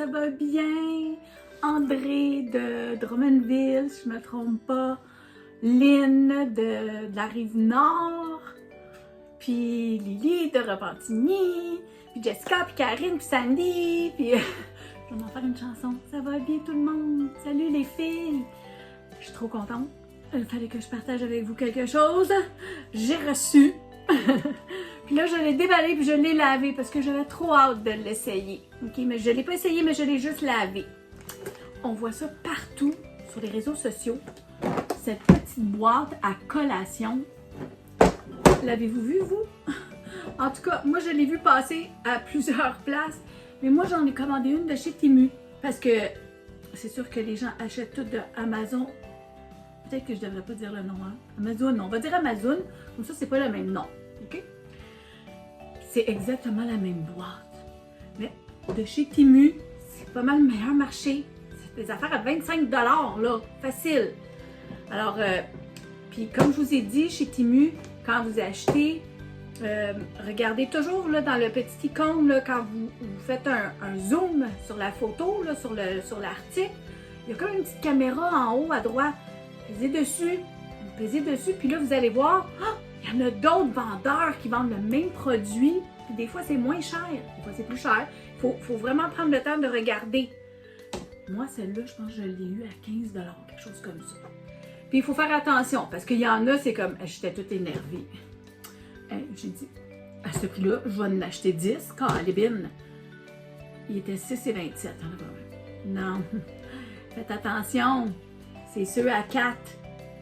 va bien? André de Drummondville, si je me trompe pas. Lynn de la Rive-Nord. Puis Lily de Repentigny. Puis Jessica, puis Karine, puis Sandy. Puis je vais en faire une chanson. Ça va bien tout le monde? Salut les filles! Je suis trop contente. Il fallait que je partage avec vous quelque chose. J'ai reçu. Puis là, je l'ai déballé puis je l'ai lavé parce que j'avais trop hâte de l'essayer. OK, mais je ne l'ai pas essayé, mais je l'ai juste lavé. On voit ça partout sur les réseaux sociaux. Cette petite boîte à collation. L'avez-vous vu, vous? En tout cas, moi, je l'ai vu passer à plusieurs places. Mais moi, j'en ai commandé une de chez Temu. Parce que c'est sûr que les gens achètent tout de Amazon. Peut-être que je devrais pas dire le nom, hein? Amazon, non. On va dire Amazon. Comme ça, c'est pas le même nom. OK? C'est exactement la même boîte. Mais de chez Temu, c'est pas mal le meilleur marché. C'est des affaires à 25 $, là. Facile. Alors, puis comme je vous ai dit, chez Temu, quand vous achetez, regardez toujours là, dans le petit icône, là, quand vous faites un zoom sur la photo, là, sur l'article, il y a comme une petite caméra en haut à droite. Pesez dessus, vous pesez dessus, puis là, vous allez voir, il y en a d'autres vendeurs qui vendent le même produit, puis des fois, c'est moins cher, des fois, c'est plus cher. Il faut vraiment prendre le temps de regarder. Moi, celle-là, je pense que je l'ai eu à 15 $, quelque chose comme ça. Puis, il faut faire attention, parce qu'il y en a, c'est comme, j'étais toute énervée. J'ai dit, à ce prix-là, je vais en acheter 10, calibine. Il était 6,27, non, faites attention. C'est ceux à 4.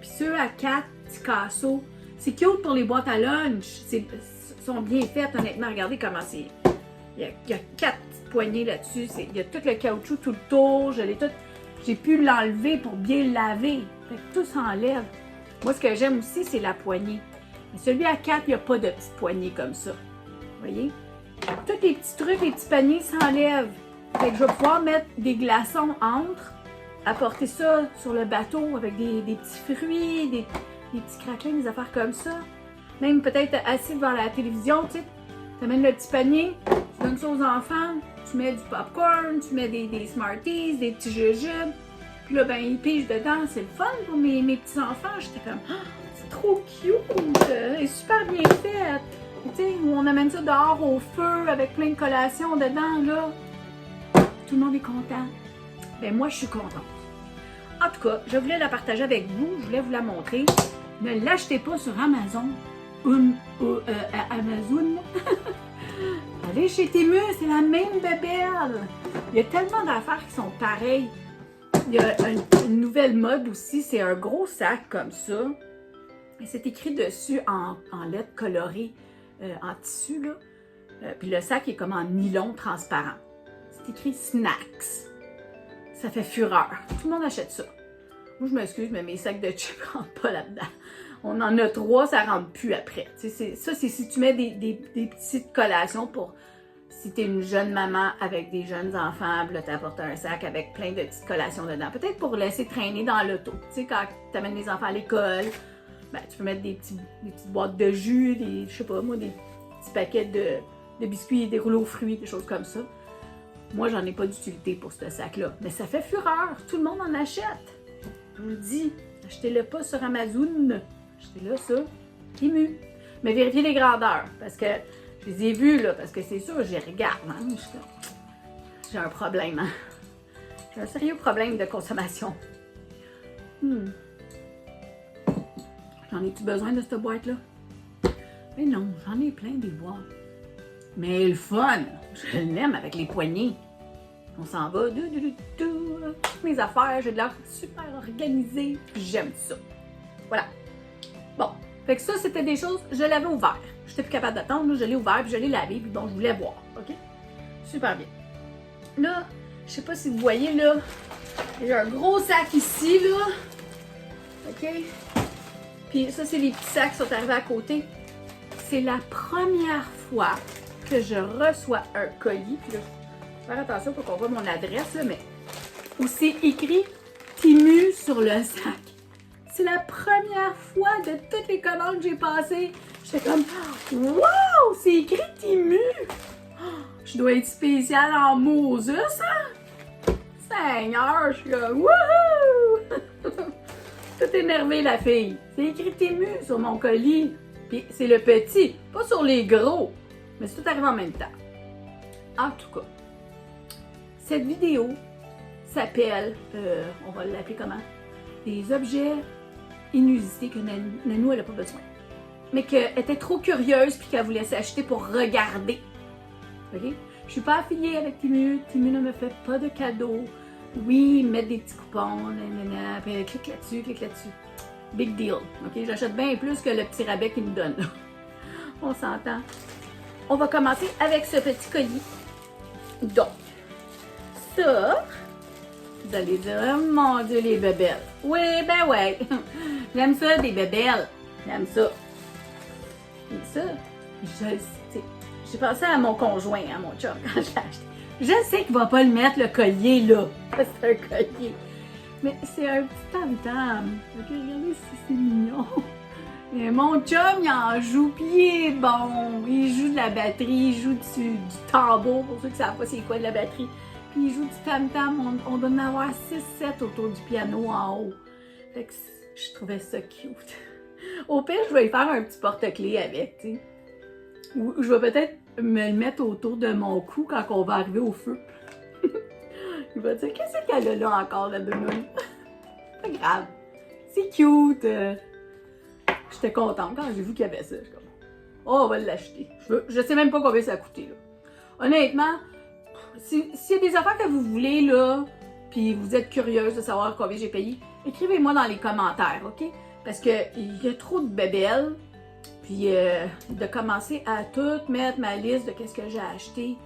Puis ceux à 4, petits casseaux. C'est cute pour les boîtes à lunch. Sont bien faites, honnêtement. Regardez comment c'est. Il y a 4 petites poignées là-dessus. Il y a tout le caoutchouc tout le tour. J'ai pu l'enlever pour bien le laver. Fait que tout s'enlève. Moi, ce que j'aime aussi, c'est la poignée. Mais celui à 4, il n'y a pas de petite poignée comme ça. Vous voyez? Tous les petits trucs, les petits paniers s'enlèvent. Fait que je vais pouvoir mettre des glaçons entre. Apporter ça sur le bateau avec des petits fruits, des petits craquelins, des affaires comme ça. Même peut-être assis devant la télévision, tu sais, tu amènes le petit panier, tu donnes ça aux enfants, tu mets du popcorn, tu mets des Smarties, des petits jujubes. Puis là, ben, ils pigent dedans. C'est le fun pour mes petits-enfants. J'étais comme, c'est trop cute! Elle est super bien faite! Tu sais, on amène ça dehors au feu avec plein de collations dedans, là. Tout le monde est content. Ben, moi, je suis contente. En tout cas, je voulais la partager avec vous, je voulais vous la montrer. Ne l'achetez pas sur Amazon. Amazon. Allez chez Temu, c'est la même bébelle. Il y a tellement d'affaires qui sont pareilles. Il y a une nouvelle mode aussi, c'est un gros sac comme ça. Et c'est écrit dessus en lettres colorées, en tissu, là. Puis le sac est comme en nylon transparent. C'est écrit Snacks. Ça fait fureur. Tout le monde achète ça. Moi, je m'excuse, mais mes sacs de chips ne rentrent pas là-dedans. On en a 3, ça ne rentre plus après. Ça, c'est si tu mets des petites collations pour si tu es une jeune maman avec des jeunes enfants, là, tu apportes un sac avec plein de petites collations dedans. Peut-être pour laisser traîner dans l'auto. Tu sais, quand tu amènes les enfants à l'école, ben, tu peux mettre des petites boîtes de jus, je sais pas moi, des petits paquets de biscuits, des rouleaux aux fruits, des choses comme ça. Moi, j'en ai pas d'utilité pour ce sac-là. Mais ça fait fureur. Tout le monde en achète. Je vous le dis, achetez-le pas sur Amazon. Achetez-le sur Temu. Mais vérifiez les grandeurs. Parce que je les ai vus, là. Parce que c'est sûr, je les regarde. Hein, j'ai un problème. Hein. J'ai un sérieux problème de consommation. J'en ai-tu besoin de cette boîte-là? Mais non, j'en ai plein des boîtes. Mais le fun, je l'aime avec les poignées. On s'en va, toutes mes affaires, j'ai de l'air super organisée, j'aime ça. Voilà. Bon, fait que ça, c'était des choses, je l'avais ouvert. Je n'étais plus capable d'attendre, je l'ai ouvert, puis je l'ai lavé, puis bon, je voulais voir, ok? Super bien. Là, je sais pas si vous voyez, là, j'ai un gros sac ici, là, ok? Puis ça, c'est les petits sacs qui sont arrivés à côté. C'est la première fois que je reçois un colis. Puis là, je vais faire attention pour qu'on voit mon adresse, là, mais où c'est écrit Temu sur le sac. C'est la première fois de toutes les commandes que j'ai passées. J'étais comme, wow, c'est écrit Temu. Je dois être spéciale en Moses, hein? Seigneur, je suis là, wouhou! Tout énervé, la fille. C'est écrit Temu sur mon colis. Puis c'est le petit, pas sur les gros. Mais c'est tout arrivé en même temps. En tout cas, cette vidéo s'appelle, on va l'appeler comment? Des objets inusités que Nanou, elle n'a pas besoin. Mais qu'elle était trop curieuse puis qu'elle voulait s'acheter pour regarder. OK? Je suis pas affiliée avec Temu. Temu ne me fait pas de cadeaux. Oui, mettre des petits coupons, nanana, puis clique là-dessus, clique là-dessus. Big deal. OK? J'achète bien plus que le petit rabais qu'ils me donnent. On s'entend. On va commencer avec ce petit colis. Donc, ça, vous allez dire, oh mon Dieu, les bébelles. Oui, ben ouais. J'aime ça, des bébelles. J'aime ça. Ça, j'ai pensé à mon conjoint, à mon chum, quand je l'ai acheté. Je sais qu'il va pas le mettre, le collier, là. C'est un collier. Mais c'est un petit tam-tam. OK, regardez si c'est mignon. Et mon chum, il en joue, puis il est bon. Il joue de la batterie, il joue du tambour, pour ceux qui ne savent pas c'est quoi de la batterie. Puis il joue du tam-tam. On doit en avoir 6-7 autour du piano en haut. Fait que je trouvais ça cute. Au pire, je vais lui faire un petit porte-clés avec, tu sais. Ou je vais peut-être me le mettre autour de mon cou quand on va arriver au feu. Il va dire, qu'est-ce qu'elle a là encore, la dounoune? Pas grave. C'est cute. J'étais contente quand j'ai vu qu'il y avait ça. Je suis comme, oh, on va l'acheter. Je sais même pas combien ça a coûté, là. Honnêtement, s'il y a des affaires que vous voulez, là, puis vous êtes curieuse de savoir combien j'ai payé, écrivez-moi dans les commentaires, OK? Parce qu'il y a trop de bébelles. Puis de commencer à tout mettre ma liste de qu'est-ce que j'ai acheté,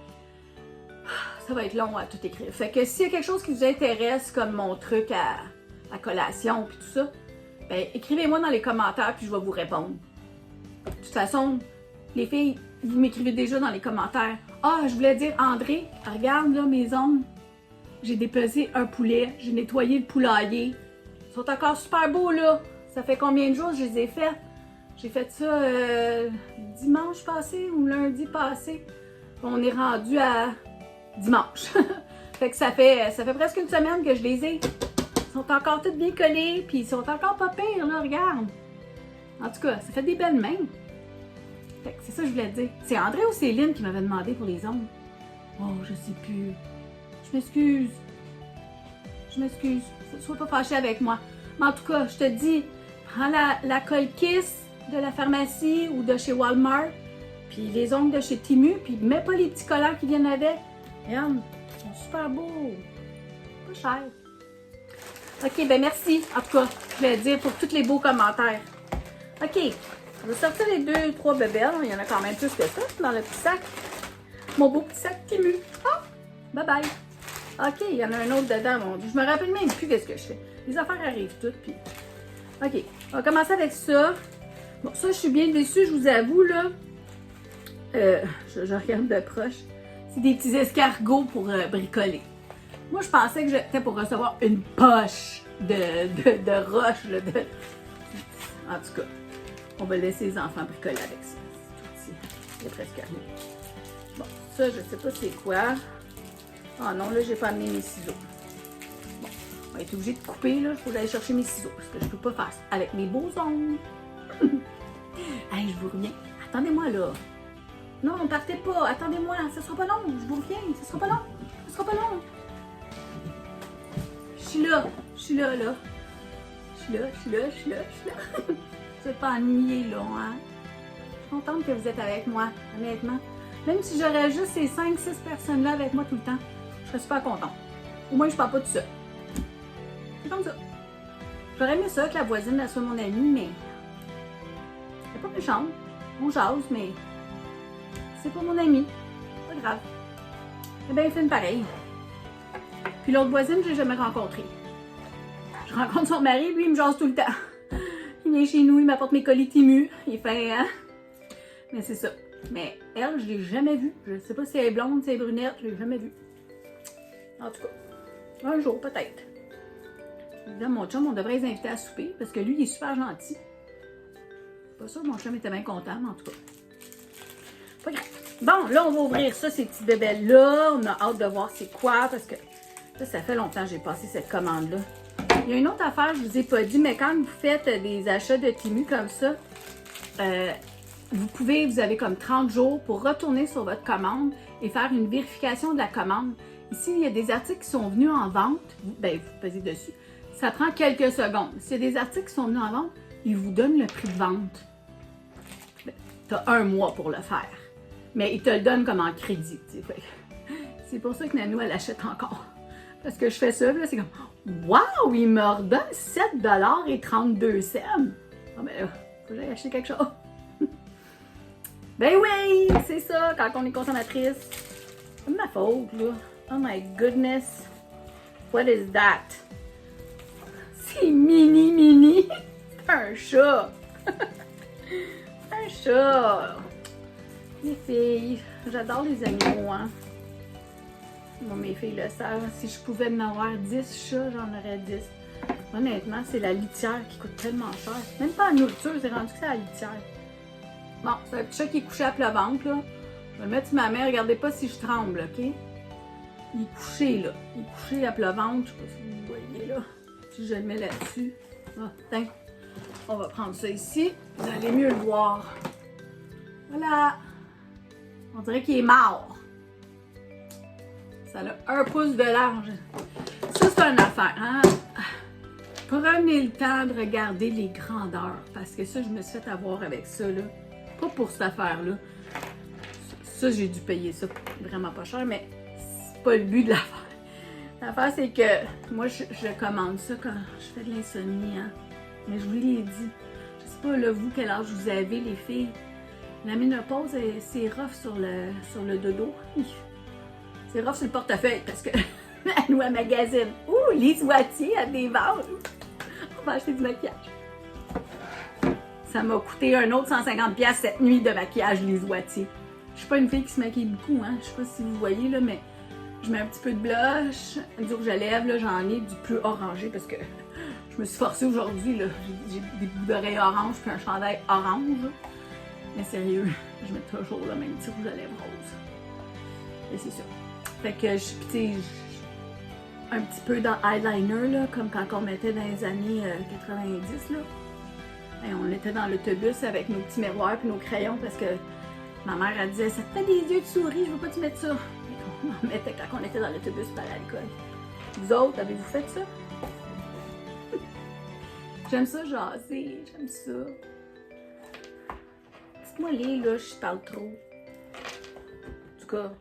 ça va être long à tout écrire. Fait que s'il y a quelque chose qui vous intéresse, comme mon truc à collation puis tout ça, ben écrivez-moi dans les commentaires puis je vais vous répondre. De toute façon, les filles, vous m'écrivez déjà dans les commentaires. Ah, je voulais dire, André, regarde là mes ongles. J'ai dépesé un poulet, j'ai nettoyé le poulailler. Ils sont encore super beaux là. Ça fait combien de jours que je les ai faits? J'ai fait ça dimanche passé ou lundi passé. On est rendu à dimanche. Fait que ça fait presque une semaine que je les ai. Ils sont encore tous bien collés, puis ils sont encore pas pires, là, regarde. En tout cas, ça fait des belles mains. Fait que c'est ça que je voulais te dire. C'est André ou Céline qui m'avait demandé pour les ongles? Oh, je sais plus. Je m'excuse. Je m'excuse. Sois pas fâché avec moi. Mais en tout cas, je te dis, prends la colle Kiss de la pharmacie ou de chez Walmart, puis les ongles de chez Temu, puis mets pas les petits collants qui viennent avec. Regarde, ils sont super beaux. Pas cher. OK, ben merci. En tout cas, je vais dire pour tous les beaux commentaires. OK, je vais sortir les 2-3 bébelles. Il y en a quand même plus que ça dans le petit sac. Mon beau petit sac Temu. Ah! Bye bye. OK, il y en a un autre dedans, mon Dieu. Je me rappelle même plus qu'est-ce que je fais. Les affaires arrivent toutes, puis... OK, on va commencer avec ça. Bon, ça, je suis bien déçue, je vous avoue, là. Je regarde de proche. C'est des petits escargots pour bricoler. Moi, je pensais que j'étais pour recevoir une poche de roches, là. En tout cas, on va laisser les enfants bricoler avec ça. C'est tout petit. C'est presque rien. Bon, ça, je sais pas c'est quoi. Ah non, là, j'ai pas amené mes ciseaux. Bon, on va être obligé de couper, là. Il faut aller chercher mes ciseaux, parce que je peux pas faire ça avec mes beaux ongles. Hey, je vous reviens. Attendez-moi là. Non, partez pas. Attendez-moi. Ça sera pas long. Je vous reviens. Ça sera pas long. Ça sera pas long. Je suis là. Je suis là, là. Je suis là, je suis là, je suis là, je suis là. Vous êtes pas ennuyés, là, hein? Je suis contente que vous êtes avec moi, honnêtement. Même si j'aurais juste ces 5-6 personnes-là avec moi tout le temps, je serais super contente. Au moins, je parle pas tout seul. C'est comme ça. J'aurais aimé ça que la voisine elle soit mon amie, mais... C'est pas méchant. On jase, mais c'est pas mon ami. Pas grave. Eh bien, il fait une pareille. Puis l'autre voisine, je l'ai jamais rencontrée. Je rencontre son mari, lui, il me jase tout le temps. Il vient chez nous, il m'apporte mes colis Temu. Il fait, hein? Mais c'est ça. Mais elle, je l'ai jamais vue. Je sais pas si elle est blonde, si elle est brunette, je l'ai jamais vue. En tout cas, un jour, peut-être. Là, mon chum, on devrait les inviter à souper parce que lui, il est super gentil. Pas sûr, mon chum était bien content, mais en tout cas. Pas grave. Bon, là, on va ouvrir ça, ces petits bébés-là. On a hâte de voir c'est quoi, parce que Ça fait longtemps que j'ai passé cette commande-là. Il y a une autre affaire, je vous ai pas dit, mais quand vous faites des achats de Temu comme ça, vous avez comme 30 jours pour retourner sur votre commande et faire une vérification de la commande. Ici, il y a des articles qui sont venus en vente, ben vous pesez dessus, ça prend quelques secondes. S'il y a des articles qui sont venus en vente, ils vous donnent le prix de vente. Tu as 1 mois pour le faire, mais ils te le donnent comme en crédit. C'est pour ça que Nanou, elle achète encore. Parce que je fais ça, là, c'est comme, waouh, il me redonne 7,32 $. Ah ben là, faut que j'aille acheter quelque chose. Ben oui, c'est ça, quand on est consommatrice. C'est ma faute, là. Oh my goodness. What is that? C'est mini. C'est un chat. Un chat. Les filles, j'adore les animaux, hein. Bon, mes filles le savent. Si je pouvais en avoir 10 chats, j'en aurais 10. Honnêtement, c'est la litière qui coûte tellement cher. Même pas la nourriture, c'est rendu que c'est la litière. Bon, c'est un petit chat qui est couché à plat ventre, là. Je vais le mettre sur ma main. Regardez pas si je tremble, OK? Il est couché, là. Il est couché à plat ventre. Je sais pas si vous voyez, là. Si je le mets là-dessus. Ah, tiens. On va prendre ça ici. Vous allez mieux le voir. Voilà. On dirait qu'il est mort. Ça a 1 pouce de large. Ça, c'est une affaire, hein? Prenez le temps de regarder les grandeurs. Parce que ça, je me suis fait avoir avec ça, là. Pas pour cette affaire-là. Ça, j'ai dû payer ça vraiment pas cher, mais c'est pas le but de l'affaire. L'affaire, c'est que moi, je commande ça quand je fais de l'insomnie, hein. Mais je vous l'ai dit. Je sais pas, là, vous, quel âge vous avez, les filles. La ménopause, c'est rough sur le dodo. C'est rough sur le portefeuille parce que elle nous magasine. Ouh, Lise Wattier a des ventes. On va acheter du maquillage. Ça m'a coûté un autre 150$ cette nuit de maquillage, Lise Wattier. Je suis pas une fille qui se maquille beaucoup, hein. Je sais pas si vous voyez, là, mais je mets un petit peu de blush, du rouge à lèvres, là, j'en ai du plus orangé parce que je me suis forcée aujourd'hui, là. J'ai des bouts d'oreilles orange puis un chandail orange. Mais sérieux, je mets toujours le même petit rouge à lèvres rose. Et c'est ça. Fait que un petit peu dans eyeliner, là, comme quand on mettait dans les années 90, là. Et on était dans l'autobus avec nos petits miroirs et nos crayons parce que ma mère, elle disait « Ça te fait des yeux de souris, je veux pas te mettre ça. » Et on en mettait quand on était dans l'autobus pour aller à l'école. Vous autres, avez-vous fait ça? J'aime ça jaser, j'aime ça. Dites-moi là, je parle trop. En tout cas,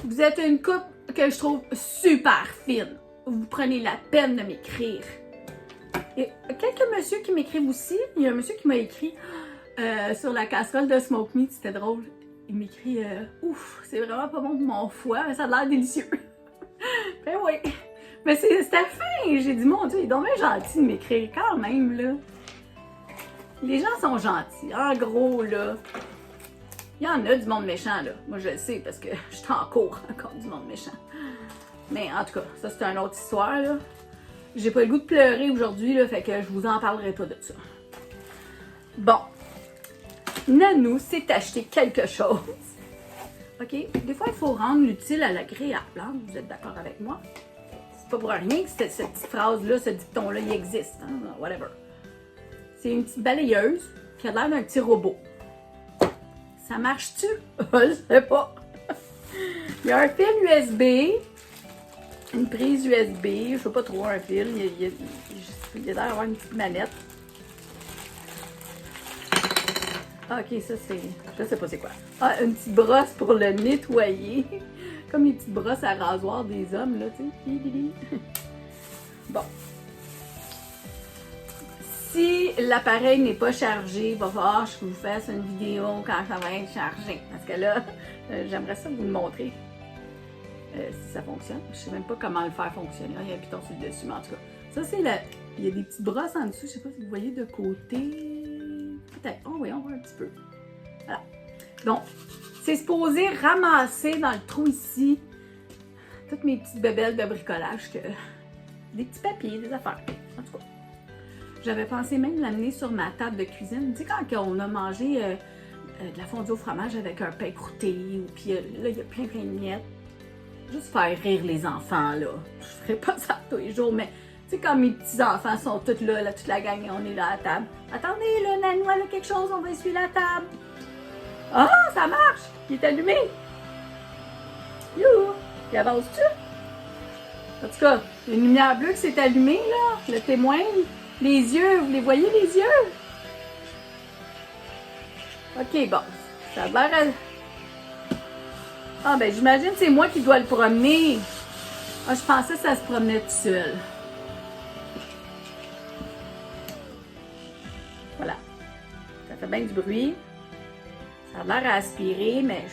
vous êtes une couple que je trouve super fine. Vous prenez la peine de m'écrire. Et quelques messieurs qui m'écrivent aussi. Il y a un monsieur qui m'a écrit sur la casserole de Smoke Meat, c'était drôle. Il m'écrit ouf, c'est vraiment pas bon pour mon foie, mais ça a l'air délicieux. Ben oui. Mais c'était fin. J'ai dit, mon Dieu, il est donc bien gentil de m'écrire quand même, là. Les gens sont gentils. En gros, là, il y en a du monde méchant, là. Moi, je le sais parce que je suis en cours encore du monde méchant. Mais en tout cas, ça, c'est une autre histoire, là. J'ai pas le goût de pleurer aujourd'hui, là, fait que je vous en parlerai pas de ça. Bon. Nanou s'est acheté quelque chose. OK? Des fois, il faut rendre l'utile à l'agréable, hein? Vous êtes d'accord avec moi? C'est pas pour rien que cette petite phrase-là, ce dicton-là, il existe, hein? Whatever. C'est une petite balayeuse qui a l'air d'un petit robot. Ça marche-tu? Je sais pas. Il y a un fil USB, une prise USB, je sais pas trop, un fil. Il y a l'air d'avoir une petite manette. Ah, ok, ça c'est. Je sais pas c'est quoi. Ah, une petite brosse pour le nettoyer. Comme les petites brosses à rasoir des hommes, là, tu sais. Bon. Si l'appareil n'est pas chargé, il va falloir que je vous fasse une vidéo quand ça va être chargé. Parce que là, j'aimerais ça vous le montrer. Si ça fonctionne. Je sais même pas comment le faire fonctionner. Il y a un piton sur le dessus, mais en tout cas. Ça, c'est la. Il y a des petites brosses en dessous. Je sais pas si vous voyez de côté. Peut-être. Oh oui, on voit un petit peu. Voilà. Donc, c'est supposé ramasser dans le trou ici toutes mes petites bébelles de bricolage. Des petits papiers, des affaires. En tout cas. J'avais pensé même l'amener sur ma table de cuisine. Tu sais, quand on a mangé de la fondue au fromage avec un pain croûté, puis là, il y a plein de miettes. juste faire rire les enfants, là. Je ferai pas ça tous les jours, mais tu sais, quand mes petits-enfants sont tous là, toute la gang, on est là à la table. Attendez, là, Nanou, elle a quelque chose, on va essuyer la table. Ah, ça marche! Il est allumé! Youhou! Il avance-tu? En tout cas, il y a une lumière bleue qui s'est allumée, là. Le témoin. Les yeux, vous les voyez, les yeux? OK, bon. Ça a l'air à... Ah, ben, j'imagine que c'est moi qui dois le promener. Ah, je pensais que ça se promenait tout seul. Voilà. Ça fait bien du bruit. Ça a l'air à aspirer, mais...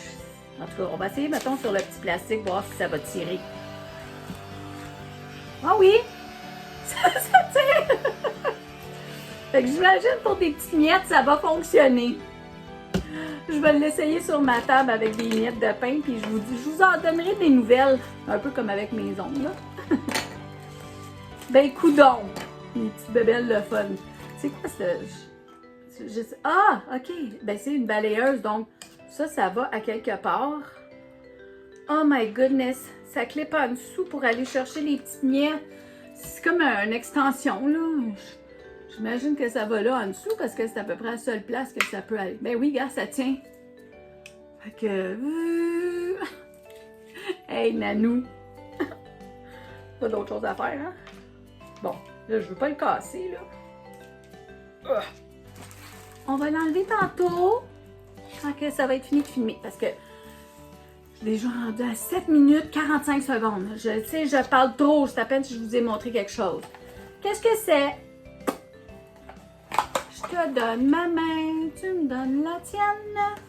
En tout cas, on va essayer, mettons, sur le petit plastique, voir si ça va tirer. Ah oui! Ça tire! Fait que j'imagine pour des petites miettes, ça va fonctionner. Je vais l'essayer sur ma table avec des miettes de pain, puis je vous en donnerai des nouvelles, un peu comme avec mes ongles, là. Ben, coudonc! Les petites bébelles de fun. C'est quoi ça? Ah, ok. Ben, c'est une balayeuse, donc ça va à quelque part. Oh my goodness! Ça clip en dessous pour aller chercher les petites miettes. C'est comme une extension, là. J'imagine que ça va là en dessous parce que c'est à peu près la seule place que ça peut aller. Ben oui, gars, ça tient. Fait que... Hey, Nanou! Pas d'autre chose à faire, hein? Bon, là, je veux pas le casser, là. On va l'enlever tantôt quand que ça va être fini de filmer parce que je l'ai déjà rendu à 7 minutes 45 secondes. Je sais, je parle trop. C'est à peine si je vous ai montré quelque chose. Qu'est-ce que c'est? Je te donne ma main. Tu me donnes la tienne.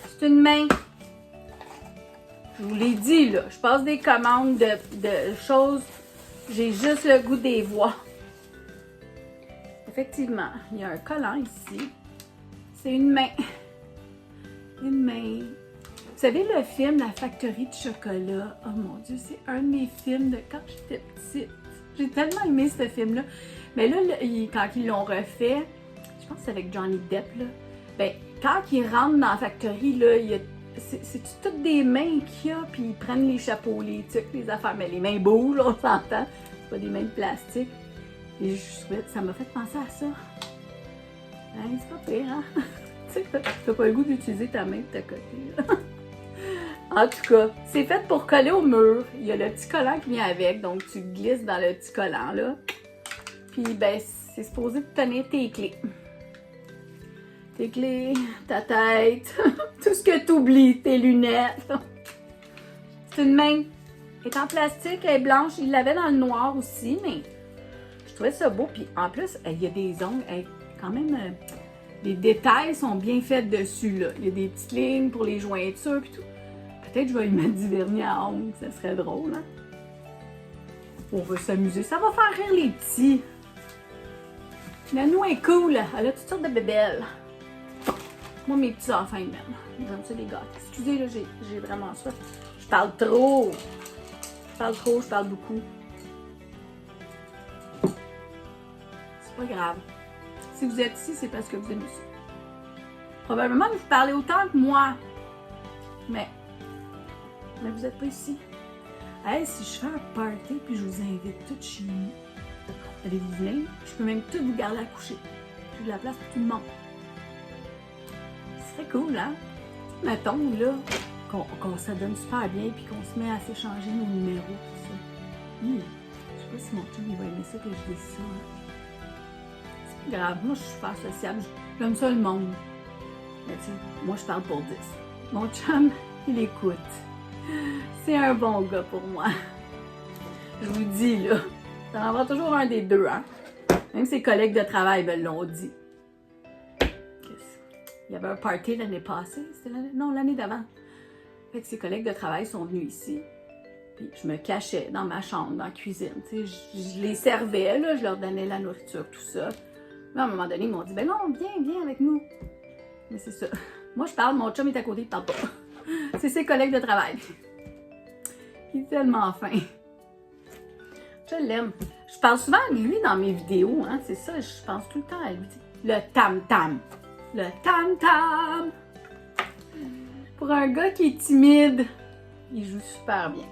C'est une main. Je vous l'ai dit, là. Je passe des commandes de choses. J'ai juste le goût des voix. Effectivement, il y a un collant ici. C'est une main. Une main. Vous savez le film La Factory de chocolat? Oh mon Dieu, c'est un de mes films de quand j'étais petite. J'ai tellement aimé ce film-là. Mais là, quand ils l'ont refait, je pense que c'est avec Johnny Depp, là. Ben, quand ils rentrent dans la factory, là, c'est toutes des mains qu'il y a, puis ils prennent les chapeaux, les trucs, les affaires. Mais les mains bougent, on s'entend. C'est pas des mains de plastique. Et ça m'a fait penser à ça. Hein, c'est pas pire, hein? Tu sais, t'as pas le goût d'utiliser ta main de ta côté, là. En tout cas, c'est fait pour coller au mur. Il y a le petit collant qui vient avec, donc tu glisses dans le petit collant, là. Puis, ben, c'est supposé te tenir tes clés. Tes clés, ta tête, tout ce que tu oublies, tes lunettes. C'est une main. Elle est en plastique, elle est blanche. Il l'avait dans le noir aussi, mais je trouvais ça beau. Puis en plus, il y a des ongles. Quand même, les détails sont bien faits dessus, là. Il y a des petites lignes pour les jointures et tout. Peut-être que je vais lui mettre du vernis à ongles, ça serait drôle, hein? On va s'amuser. Ça va faire rire les petits. Nanou est cool. Elle a toutes sortes de bébelles. Moi, mes petits enfants, ils m'aiment. J'aime ça, les gâteaux. Excusez, là, j'ai vraiment soif. Je parle trop. Je parle beaucoup. C'est pas grave. Si vous êtes ici, c'est parce que vous aimez ça. Probablement que vous parlez autant que moi. Mais vous n'êtes pas ici. Hey, si je fais un party puis je vous invite toutes chez nous, allez-vous venir? Je peux même toutes vous garder à coucher. J'ai de la place pour tout le monde. Ce serait cool, hein? Mettons, là, qu'on s'adonne super bien puis qu'on se met à s'échanger nos numéros, tout ça. Je sais pas si mon chum il va aimer ça que je dise ça. Hein? C'est pas grave. Moi, je suis super sociable. J'aime ça le monde. Mais tu sais, moi, je parle pour 10. Mon chum, il écoute. C'est un bon gars pour moi. Je vous dis, là, ça en va toujours un des deux, hein? Même ses collègues de travail me l'ont dit. Il y avait un party l'année passée, c'était l'année d'avant. Fait que ses collègues de travail sont venus ici. Puis je me cachais dans ma chambre, dans la cuisine. Tu sais, je les servais, là, je leur donnais la nourriture, tout ça. Mais à un moment donné, ils m'ont dit, ben non, viens avec nous. Mais c'est ça. Moi, je parle, mon chum est à côté, il parle pas. C'est ses collègues de travail. Il est tellement fin. Je l'aime. Je parle souvent de lui dans mes vidéos, hein. C'est ça, je pense tout le temps à lui. Le tam-tam. Le tam-tam. Pour un gars qui est timide, Il joue super bien.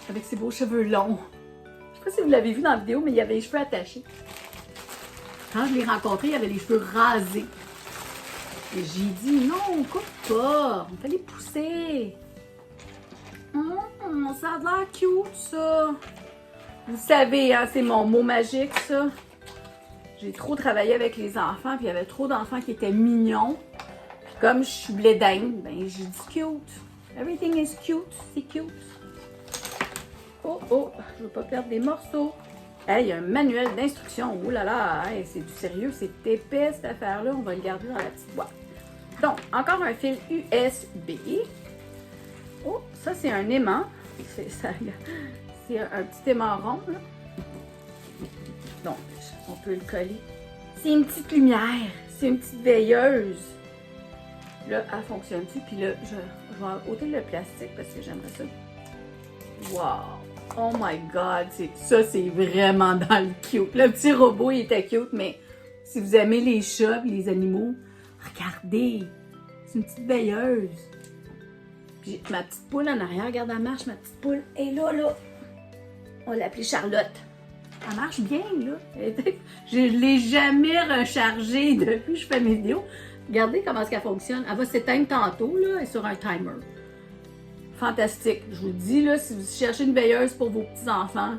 Avec ses beaux cheveux longs. Je sais pas si vous l'avez vu dans la vidéo, mais il avait les cheveux attachés. Quand je l'ai rencontré, il avait les cheveux rasés. Et j'ai dit, non, on coupe pas. On fait les pousser. Ça a l'air cute, ça. Vous savez, hein, c'est mon mot magique, ça. J'ai trop travaillé avec les enfants, puis il y avait trop d'enfants qui étaient mignons. Puis comme je suis blédingue, ben j'ai dit cute. Everything is cute, c'est cute. Oh, oh, je veux pas perdre des morceaux. Hey, il y a un manuel d'instruction. Oh là là, hey, c'est du sérieux, c'est épais cette affaire-là. On va le garder dans la petite boîte. Donc, encore un fil USB. Oh, ça c'est un aimant. C'est un petit aimant rond, là. Donc, on peut le coller. C'est une petite lumière. C'est une petite veilleuse. Là, elle fonctionne-tu? Puis là, je vais ôter le plastique parce que j'aimerais ça. Wow! Oh my God! Ça, c'est vraiment dans le cute. Le petit robot, il était cute, mais si vous aimez les chats et les animaux, regardez! C'est une petite veilleuse. Puis ma petite poule en arrière, regarde, elle marche, ma petite poule. Et là, on l'a appelée Charlotte. Elle marche bien, là. Je ne l'ai jamais rechargée depuis que je fais mes vidéos. Regardez comment est-ce qu'elle fonctionne. Elle va s'éteindre tantôt, là, elle est sur un timer. Fantastique. Je vous dis, là, si vous cherchez une veilleuse pour vos petits-enfants,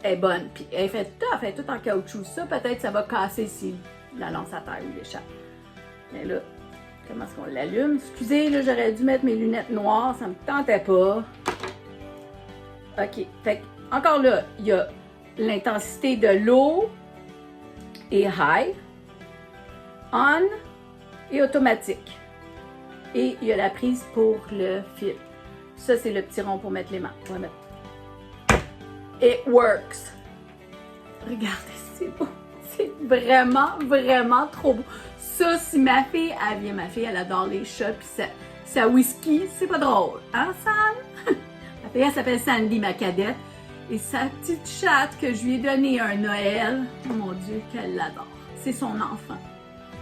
elle est bonne. Puis elle fait tout en caoutchouc. Ça, peut-être, ça va casser si la lance à terre ou l'échappe. Mais là, comment est-ce qu'on l'allume? Excusez, là, j'aurais dû mettre mes lunettes noires. Ça me tentait pas. OK. Fait encore là, il y a l'intensité de l'eau et high, on et automatique. Et il y a la prise pour le fil. Ça, c'est le petit rond pour mettre les mains. On va mettre. It works. Regardez, c'est beau. C'est vraiment, vraiment trop beau. Ça, si ma fille, elle adore les chats, puis sa whisky, c'est pas drôle. Hein, Sam? Ma fille, elle s'appelle Sandy, ma cadette. Et sa petite chatte que je lui ai donnée un Noël, oh mon Dieu, qu'elle l'adore. C'est son enfant.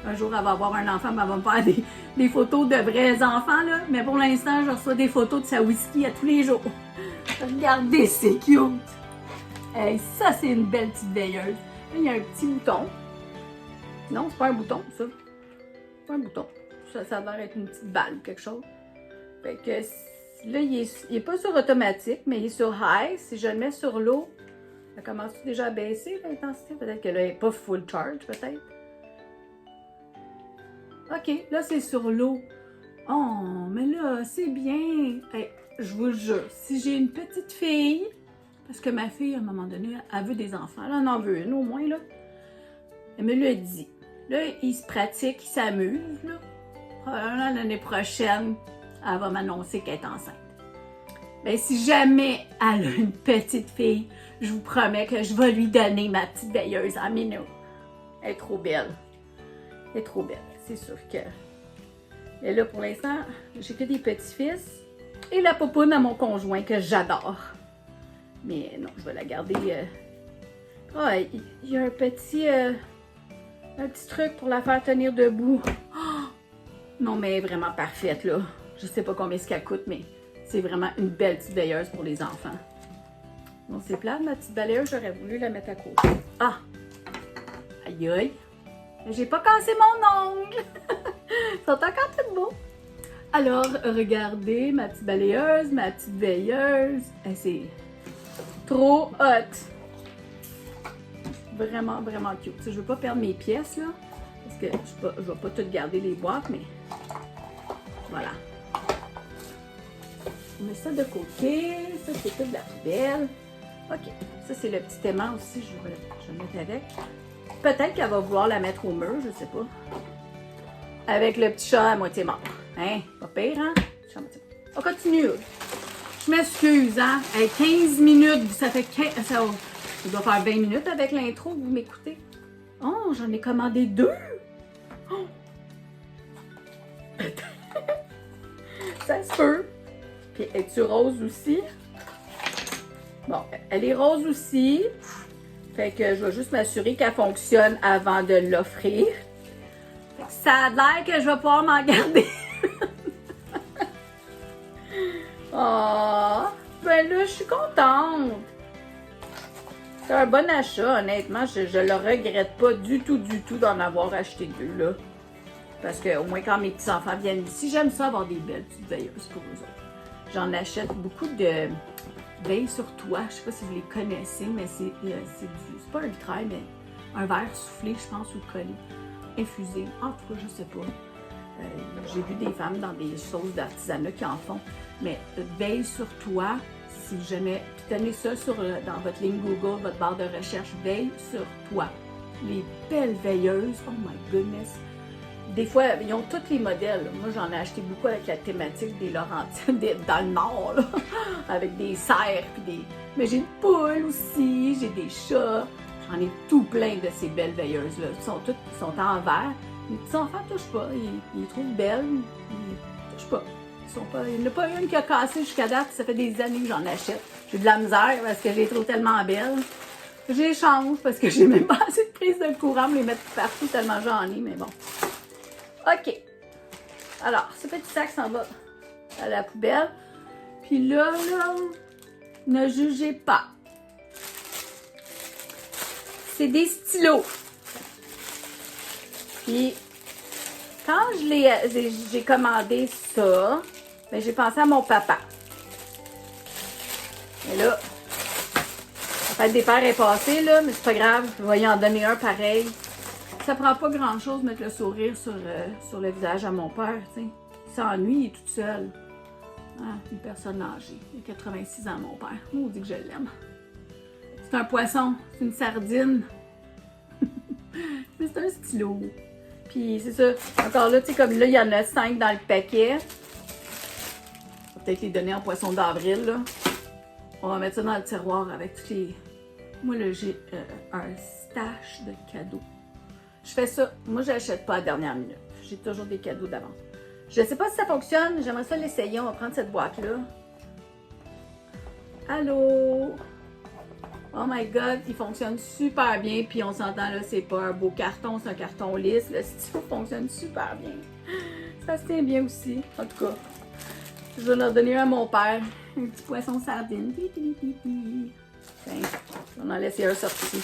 Un jour, elle va avoir un enfant, mais elle va me faire des photos de vrais enfants, là. Mais pour l'instant, je reçois des photos de sa whisky à tous les jours. Regardez, c'est cute! Hey, ça, c'est une belle petite veilleuse. Là, il y a un petit bouton. Non, c'est pas un bouton, ça. C'est pas un bouton. Ça a l'air d'être une petite balle ou quelque chose. Fait que là, il est pas sur automatique, mais il est sur high. Si je le mets sur l'eau, ça commence déjà à baisser l'intensité. Peut-être que là, il n'est pas full charge, peut-être. OK, là, c'est sur l'eau. Oh, mais là, c'est bien. Hey, je vous le jure, si j'ai une petite fille, parce que ma fille, à un moment donné, elle veut des enfants. Elle en veut une, au moins, là. Elle me l'a dit. Là, il se pratique, il s'amuse, là. Probablement l'année prochaine, elle va m'annoncer qu'elle est enceinte. Mais si jamais elle a une petite fille, je vous promets que je vais lui donner ma petite veilleuse en minou. Elle est trop belle. Elle est trop belle. C'est sûr que... Et là, pour l'instant, j'ai que des petits-fils. Et la popoune à mon conjoint, que j'adore. Mais non, je vais la garder... Ah, il y a un petit truc pour la faire tenir debout. Oh! Non, mais elle est vraiment parfaite, là. Je sais pas combien ce qu'elle coûte, mais c'est vraiment une belle petite veilleuse pour les enfants. Donc, c'est plate, ma petite balayeuse, j'aurais voulu la mettre à côté. Ah! Aïe, aïe! J'ai pas cassé mon ongle! Ils sont encore tout beaux! Alors, regardez ma petite balayeuse, ma petite veilleuse. C'est trop hot! Vraiment, vraiment cute. Je veux pas perdre mes pièces, là. Parce que je vais pas tout garder les boîtes, mais voilà. On met ça de côté. Ça, c'est tout de la poubelle. OK. Ça, c'est le petit aimant aussi. Je vais le mettre avec. Peut-être qu'elle va vouloir la mettre au mur, je sais pas. Avec le petit chat à moitié mort. Hein? Pas pire, hein? Chat à moitié mort. On continue. Je m'excuse, hein? 15 minutes. Ça fait 15... Ça doit faire 20 minutes avec l'intro, vous m'écoutez. Oh, j'en ai commandé 2. Oh. Ça se peut. Puis, es-tu rose aussi? Bon, elle est rose aussi. Fait que je vais juste m'assurer qu'elle fonctionne avant de l'offrir. Ça a l'air que je vais pouvoir m'en garder. Oh, ben là, je suis contente. C'est un bon achat, honnêtement. Je le regrette pas du tout d'en avoir acheté deux, là. Parce que au moins quand mes petits-enfants viennent ici, j'aime ça avoir des belles petites veilleuses pour eux autres. J'en achète beaucoup de veille sur toit. Je sais pas si vous les connaissez, mais c'est pas un vitrail, mais un verre soufflé, je pense, ou collé, infusé. En tout cas, je sais pas. J'ai vu des femmes dans des choses d'artisanat qui en font. Mais veille sur toit, si jamais, tenez ça dans votre ligne Google, votre barre de recherche, veille sur toit. Les belles veilleuses, oh my goodness. Des fois, ils ont tous les modèles. Moi, j'en ai acheté beaucoup avec la thématique des Laurentides, dans le nord, là, avec des cerfs, mais j'ai des poules aussi, j'ai des chats. J'en ai tout plein de ces belles veilleuses-là. Ils sont en verre. Les petits-enfants ne touchent pas. Ils les trouvent belles. Ils ne touchent pas. Il n'y en a pas une qui a cassé jusqu'à date. Ça fait des années que j'en achète. J'ai de la misère parce que je les trouve tellement belles. Je les change parce que j'ai même pas assez de prise de courant pour les mettre partout tellement j'en ai, mais bon. OK. Alors, ce petit sac s'en va à la poubelle. Puis là, ne jugez pas. C'est des stylos. Puis, quand j'ai commandé ça, ben, j'ai pensé à mon papa. Mais là, la fête des pères est passée, là, mais c'est pas grave. Je vais y en donner un pareil. Ça prend pas grand-chose de mettre le sourire sur le visage à mon père, tu sais. Il s'ennuie, il est tout seul. Ah, une personne âgée. Il a 86 ans, mon père. On dit que je l'aime. C'est un poisson, c'est une sardine. Mais c'est un stylo. Puis c'est ça. Encore là, tu sais, comme là, il y en a 5 dans le paquet. On va peut-être les donner en poisson d'avril, là. On va mettre ça dans le tiroir avec tous les... Moi, là, j'ai un stash de cadeaux. Je fais ça. Moi, je n'achète pas à la dernière minute. J'ai toujours des cadeaux d'avance. Je ne sais pas si ça fonctionne. J'aimerais ça l'essayer. On va prendre cette boîte-là. Allô? Oh my God, il fonctionne super bien. Puis on s'entend là, c'est pas un beau carton, c'est un carton lisse. Le stylo fonctionne super bien. Ça se tient bien aussi. En tout cas, je vais leur donner un à mon père. Un petit poisson sardine. Tiens, on en laisse un sorti.